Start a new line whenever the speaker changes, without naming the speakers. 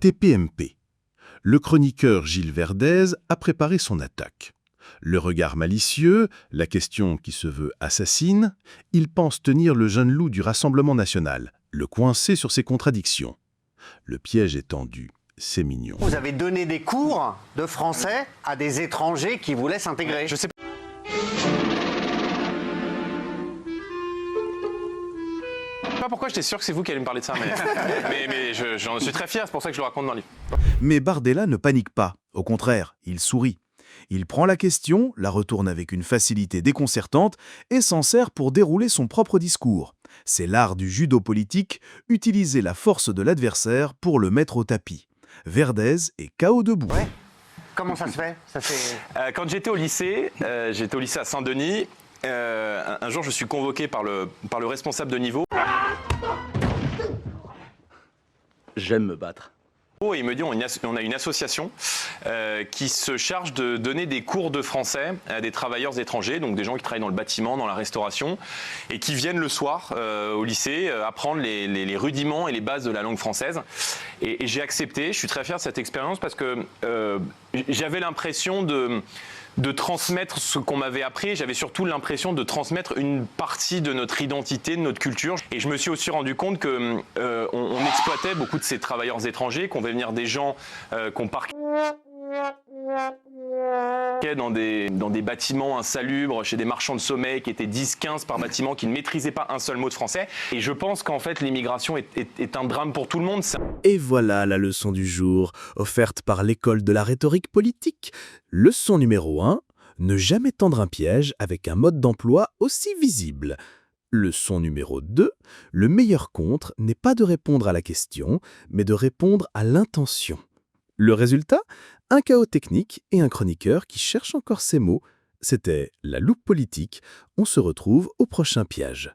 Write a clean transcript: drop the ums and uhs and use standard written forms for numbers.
TPMP. Le chroniqueur Gilles Verdez a préparé son attaque. Le regard malicieux, la question qui se veut assassine, il pense tenir le jeune loup du Rassemblement national, le coincer sur ses contradictions. Le piège est tendu, c'est mignon.
Vous avez donné des cours de français à des étrangers qui voulaient s'intégrer.
Je sais pas. Pas pourquoi j'étais sûr que c'est vous qui allez me parler de ça, mais j'en suis très fier, c'est pour ça que je le raconte dans le livre.
Mais Bardella ne panique pas, au contraire, il sourit. Il prend la question, la retourne avec une facilité déconcertante et s'en sert pour dérouler son propre discours. C'est l'art du judo politique, utiliser la force de l'adversaire pour le mettre au tapis. Verdez est KO debout.
Ouais. Comment ça se fait?
Quand j'étais au lycée à Saint-Denis, un jour je suis convoqué par le responsable de niveau.
J'aime me battre.
Et il me dit on a une association qui se charge de donner des cours de français à des travailleurs étrangers, donc des gens qui travaillent dans le bâtiment, dans la restauration, et qui viennent le soir au lycée apprendre les rudiments et les bases de la langue française. Et j'ai accepté, je suis très fier de cette expérience parce que j'avais l'impression de transmettre ce qu'on m'avait appris. J'avais surtout l'impression de transmettre une partie de notre identité, de notre culture. Et je me suis aussi rendu compte qu'on exploitait beaucoup de ces travailleurs étrangers, qu'on fait venir des gens qu'on parquait dans des bâtiments insalubres, chez des marchands de sommeil qui étaient 10-15 par bâtiment, qui ne maîtrisaient pas un seul mot de français. Et je pense qu'en fait, l'immigration est un drame pour tout le monde.
Et voilà la leçon du jour, offerte par l'école de la rhétorique politique. Leçon numéro 1, ne jamais tendre un piège avec un mode d'emploi aussi visible. Leçon numéro 2, le meilleur contre n'est pas de répondre à la question, mais de répondre à l'intention. Le résultat, un chaos technique et un chroniqueur qui cherche encore ses mots. C'était La Loupe politique. On se retrouve au prochain piège.